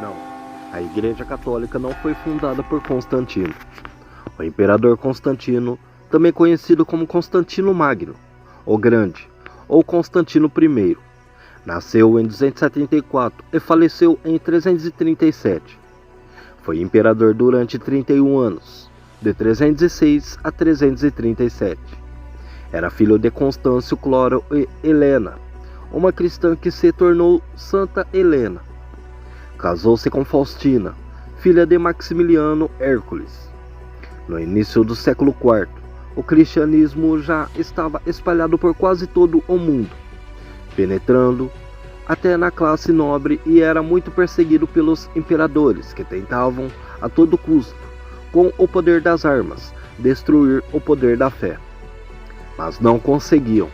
Não, a Igreja Católica não foi fundada por Constantino. O imperador Constantino, também conhecido como Constantino Magno, o Grande, ou Constantino I, nasceu em 274 e faleceu em 337. Foi imperador durante 31 anos, de 306 a 337. Era filho de Constâncio Cloro e Helena, uma cristã que se tornou Santa Helena. Casou-se com Faustina, filha de Maximiliano Hércules. No início do século IV, o cristianismo já estava espalhado por quase todo o mundo, penetrando até na classe nobre, e era muito perseguido pelos imperadores que tentavam a todo custo, com o poder das armas, destruir o poder da fé. Mas não conseguiam.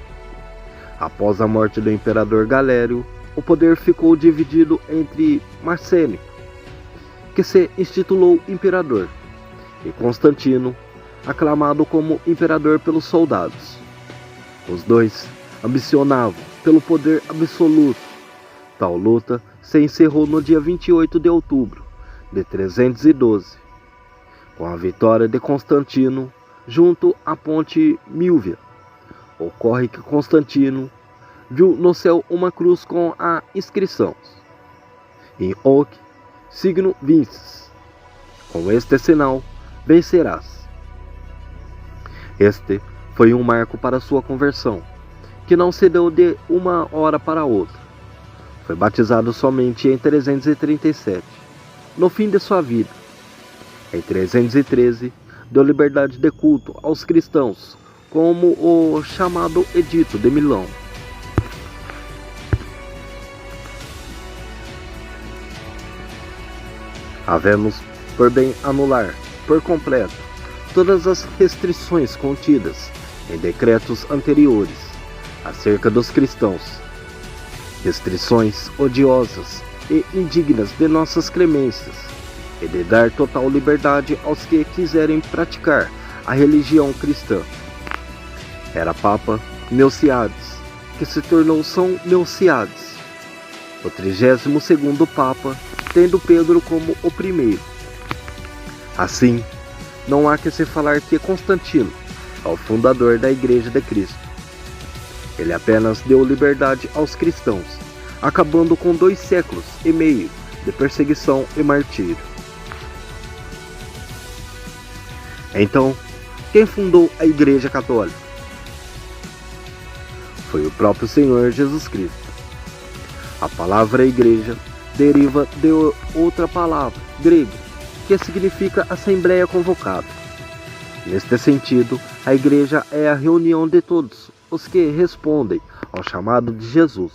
Após a morte do imperador Galério, o poder ficou dividido entre Marcênico, que se intitulou imperador, e Constantino, aclamado como imperador pelos soldados. Os dois ambicionavam pelo poder absoluto. Tal luta se encerrou no dia 28 de outubro de 312, com a vitória de Constantino junto à ponte Milvia. Ocorre que Constantino viu no céu uma cruz com a inscrição: In hoc signo vinces. Com este sinal vencerás. Este foi um marco para sua conversão, que não se deu de uma hora para outra. Foi batizado somente em 337, no fim de sua vida. Em 313, deu liberdade de culto aos cristãos, como o chamado Edito de Milão. Havemos por bem anular, por completo, todas as restrições contidas em decretos anteriores acerca dos cristãos, restrições odiosas e indignas de nossas clemências, e de dar total liberdade aos que quiserem praticar a religião cristã. Era Papa Melciades, que se tornou São Melciades, o 32º Papa, tendo Pedro como o primeiro. Assim, não há que se falar que Constantino é o fundador da Igreja de Cristo. Ele apenas deu liberdade aos cristãos, acabando com 2 séculos e meio de perseguição e martírio. Então, quem fundou a Igreja Católica? Foi o próprio Senhor Jesus Cristo. A palavra igreja deriva de outra palavra, grego, que significa assembleia convocada. Neste sentido, a igreja é a reunião de todos os que respondem ao chamado de Jesus.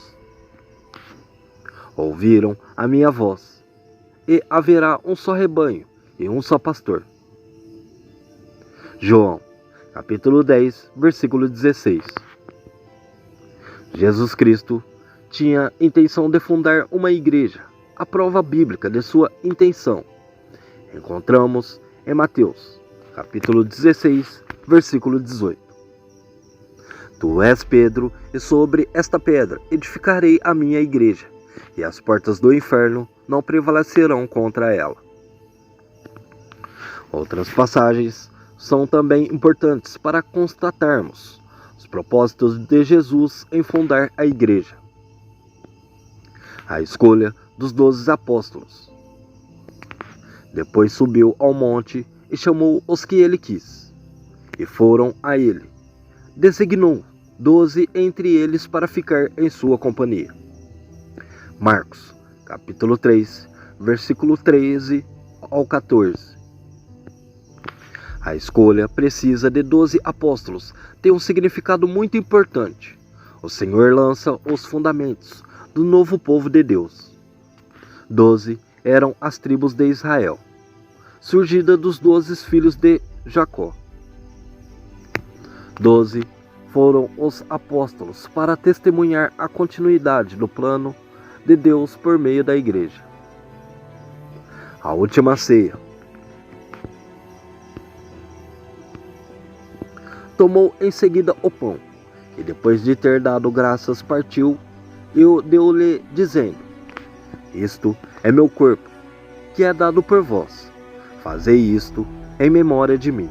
Ouviram a minha voz, e haverá um só rebanho e um só pastor. João, capítulo 10, versículo 16. Jesus Cristo tinha intenção de fundar uma igreja. A prova bíblica de sua intenção encontramos em Mateus, capítulo 16, versículo 18. Tu és Pedro, e sobre esta pedra edificarei a minha igreja, e as portas do inferno não prevalecerão contra ela. Outras passagens são também importantes para constatarmos os propósitos de Jesus em fundar a igreja. A escolha dos 12 apóstolos. Depois subiu ao monte e chamou os que ele quis, e foram a ele. Designou 12 entre eles para ficar em sua companhia. Marcos, capítulo 3, versículo 13 ao 14. A escolha precisa de 12 apóstolos tem um significado muito importante. O Senhor lança os fundamentos do novo povo de Deus. 12 eram as tribos de Israel, surgida dos 12 filhos de Jacó. 12 foram os apóstolos para testemunhar a continuidade do plano de Deus por meio da igreja. A última ceia. Tomou em seguida o pão, e depois de ter dado graças, partiu e o deu-lhe, dizendo: Isto é meu corpo, que é dado por vós. Fazei isto em memória de mim.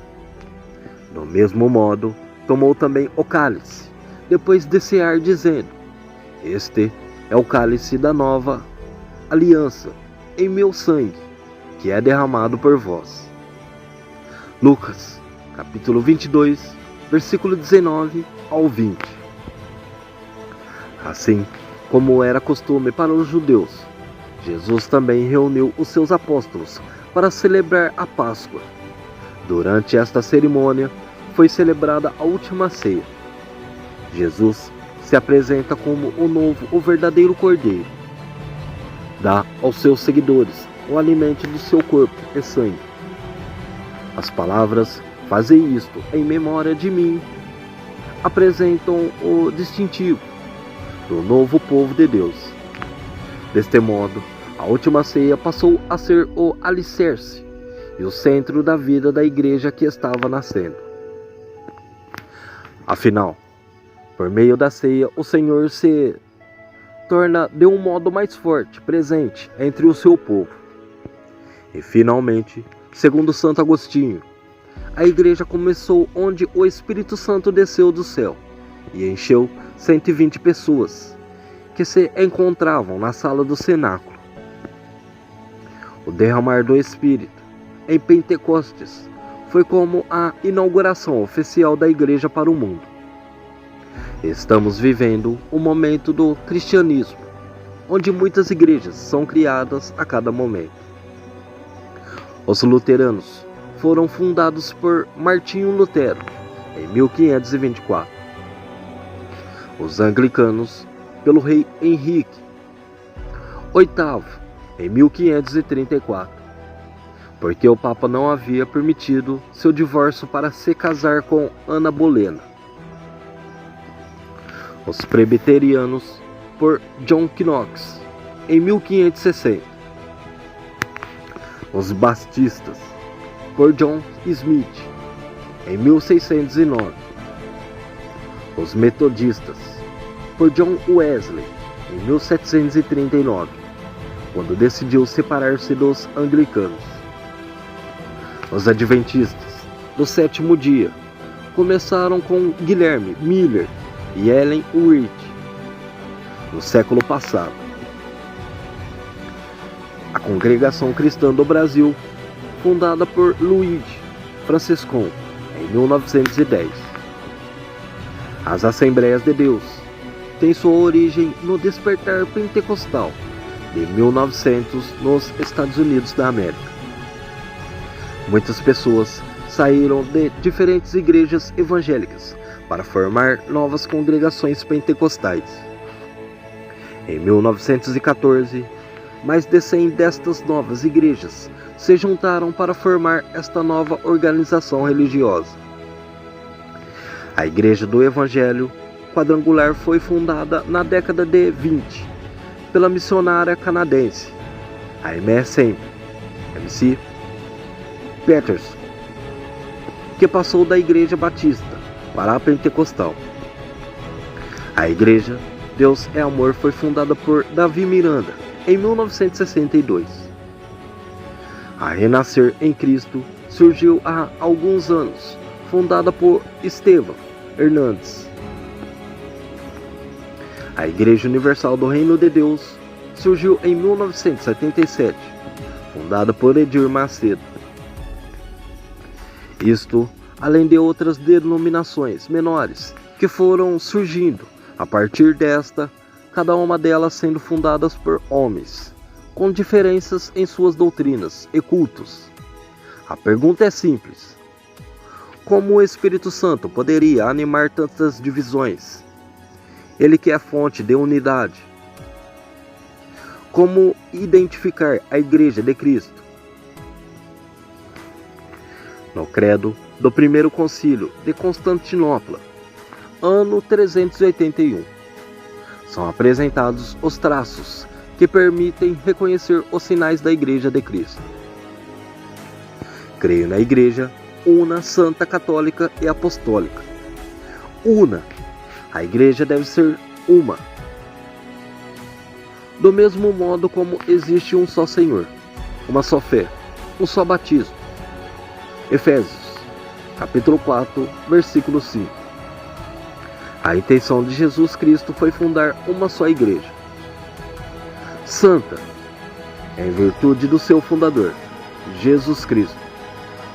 Do mesmo modo, tomou também o cálice, depois de cear, dizendo: Este é o cálice da nova aliança, em meu sangue, que é derramado por vós. Lucas, capítulo 22, versículo 19 ao 20. Assim como era costume para os judeus, Jesus também reuniu os seus apóstolos para celebrar a Páscoa. Durante esta cerimônia foi celebrada a última ceia. Jesus se apresenta como o verdadeiro Cordeiro. Dá aos seus seguidores o alimento do seu corpo e sangue. As palavras "fazei isto em memória de mim" apresentam o distintivo do novo povo de Deus. Deste modo, a última ceia passou a ser o alicerce e o centro da vida da igreja que estava nascendo. Afinal, por meio da ceia, o Senhor se torna de um modo mais forte presente entre o seu povo. E finalmente, segundo Santo Agostinho, a igreja começou onde o Espírito Santo desceu do céu e encheu 120 pessoas que se encontravam na sala do cenáculo. O derramar do Espírito em Pentecostes foi como a inauguração oficial da igreja para o mundo. Estamos vivendo um momento do cristianismo, onde muitas igrejas são criadas a cada momento. Os luteranos foram fundados por Martinho Lutero em 1524. Os anglicanos pelo rei Henrique VIII em 1534, porque o Papa não havia permitido seu divórcio para se casar com Ana Bolena. Os presbiterianos por John Knox em 1560. Os batistas por John Smith em 1609. Os metodistas por John Wesley em 1739, quando decidiu separar-se dos anglicanos. Os adventistas do sétimo dia começaram com Guilherme Miller e Ellen White no século passado. A Congregação Cristã do Brasil, fundada por Luigi Franciscon em 1910. As Assembleias de Deus têm sua origem no despertar pentecostal de 1900 nos Estados Unidos da América. Muitas pessoas saíram de diferentes igrejas evangélicas para formar novas congregações pentecostais. Em 1914, mais de 100 destas novas igrejas se juntaram para formar esta nova organização religiosa. A Igreja do Evangelho Quadrangular foi fundada na década de 20 pela missionária canadense, a M.C. Patterson, que passou da Igreja Batista para a Pentecostal. A Igreja Deus é Amor foi fundada por Davi Miranda em 1962. A Renascer em Cristo surgiu há alguns anos, fundada por Estevão Hernandes. A Igreja Universal do Reino de Deus surgiu em 1977, fundada por Edir Macedo. Isto, além de outras denominações menores que foram surgindo a partir desta, cada uma delas sendo fundadas por homens, com diferenças em suas doutrinas e cultos. A pergunta é simples: como o Espírito Santo poderia animar tantas divisões? Ele que é a fonte de unidade. Como identificar a Igreja de Cristo? No credo do Primeiro Concílio de Constantinopla, ano 381, são apresentados os traços que permitem reconhecer os sinais da Igreja de Cristo. Creio na Igreja una, santa, católica e apostólica. Una. A Igreja deve ser uma. Do mesmo modo como existe um só Senhor, uma só fé, um só batismo. Efésios, capítulo 4, versículo 5. A intenção de Jesus Cristo foi fundar uma só igreja, santa, em virtude do seu fundador, Jesus Cristo.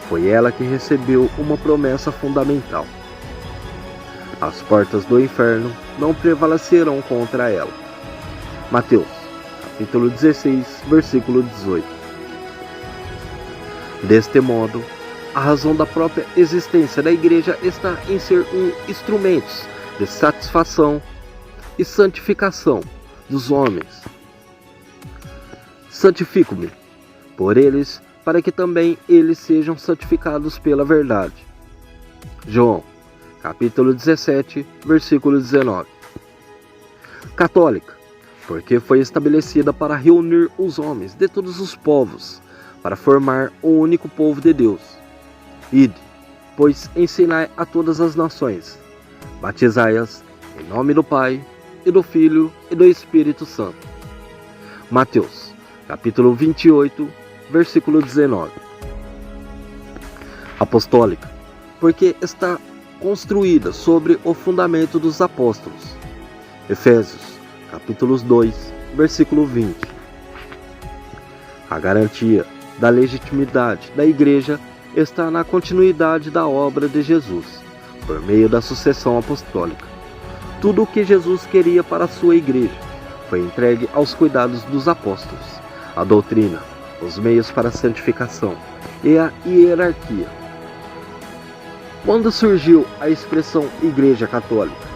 Foi ela que recebeu uma promessa fundamental: as portas do inferno não prevalecerão contra ela. Mateus, capítulo 16, versículo 18. Deste modo, a razão da própria existência da igreja está em ser um instrumento de satisfação e santificação dos homens. Santifico-me por eles, para que também eles sejam santificados pela verdade. João, capítulo 17, versículo 19. Católica, porque foi estabelecida para reunir os homens de todos os povos, para formar o único povo de Deus. Ide, pois ensinai a todas as nações, batizai-as em nome do Pai, e do Filho, e do Espírito Santo. Mateus, capítulo 28, versículo 19. Apostólica, porque está construída sobre o fundamento dos apóstolos. Efésios, capítulo 2, versículo 20. A garantia da legitimidade da igreja está na continuidade da obra de Jesus, por meio da sucessão apostólica. Tudo o que Jesus queria para a sua igreja foi entregue aos cuidados dos apóstolos: a doutrina, os meios para a santificação e a hierarquia. Quando surgiu a expressão Igreja Católica?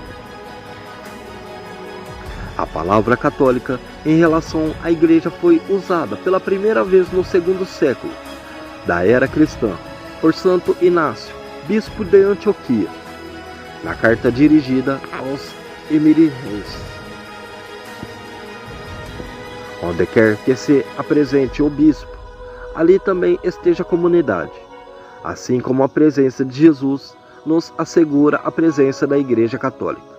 A palavra católica em relação à igreja foi usada pela primeira vez no segundo século da era cristã por Santo Inácio, bispo de Antioquia, na carta dirigida aos emirienses. Onde quer que se apresente o bispo, ali também esteja a comunidade, assim como a presença de Jesus nos assegura a presença da Igreja Católica.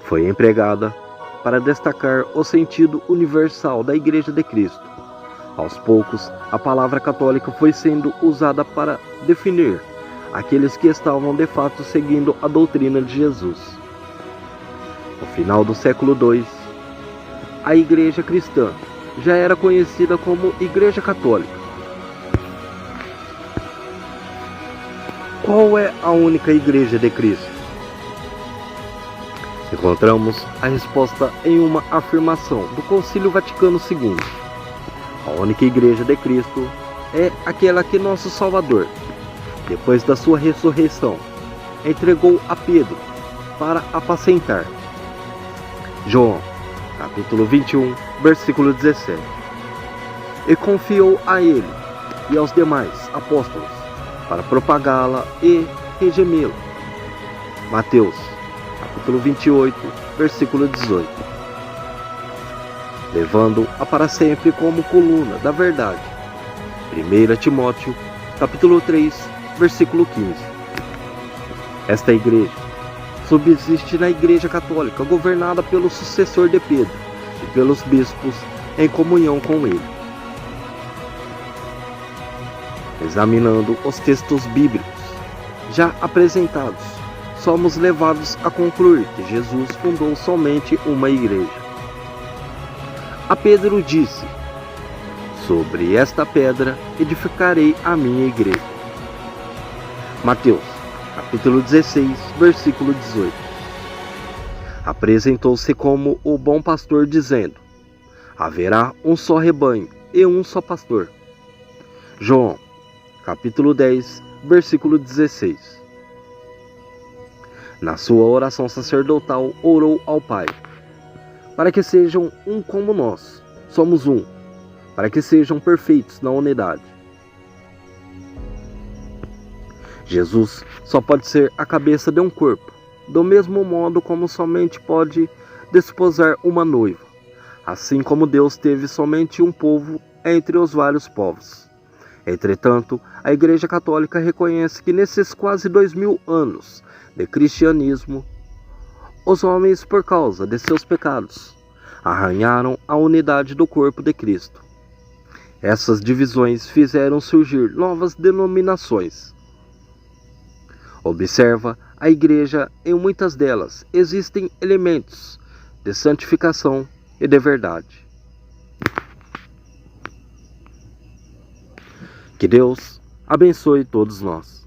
Foi empregada para destacar o sentido universal da Igreja de Cristo. Aos poucos, a palavra católica foi sendo usada para definir aqueles que estavam de fato seguindo a doutrina de Jesus. No final do século II, a Igreja cristã já era conhecida como Igreja Católica. Qual é a única Igreja de Cristo? Encontramos a resposta em uma afirmação do Concílio Vaticano II. A única Igreja de Cristo é aquela que nosso Salvador, depois da sua ressurreição, entregou a Pedro para apacentar. João, capítulo 21, versículo 17. E confiou a ele e aos demais apóstolos para propagá-la e regimê-la. Mateus, capítulo 28, versículo 18. Levando-a para sempre como coluna da verdade. 1 Timóteo, capítulo 3, versículo 15. Esta igreja subsiste na Igreja Católica, governada pelo sucessor de Pedro e pelos bispos em comunhão com ele. Examinando os textos bíblicos já apresentados, somos levados a concluir que Jesus fundou somente uma igreja. A Pedro disse: sobre esta pedra edificarei a minha igreja. Mateus, capítulo 16, versículo 18. Apresentou-se como o bom pastor, dizendo: haverá um só rebanho e um só pastor. João, capítulo 10, versículo 16. Na sua oração sacerdotal, orou ao Pai, para que sejam um como nós somos um, para que sejam perfeitos na unidade. Jesus só pode ser a cabeça de um corpo, do mesmo modo como somente pode desposar uma noiva, assim como Deus teve somente um povo entre os vários povos. Entretanto, a Igreja Católica reconhece que nesses quase 2000 anos de cristianismo, os homens, por causa de seus pecados, arranharam a unidade do corpo de Cristo. Essas divisões fizeram surgir novas denominações. Observa a Igreja, em muitas delas existem elementos de santificação e de verdade. Que Deus abençoe todos nós.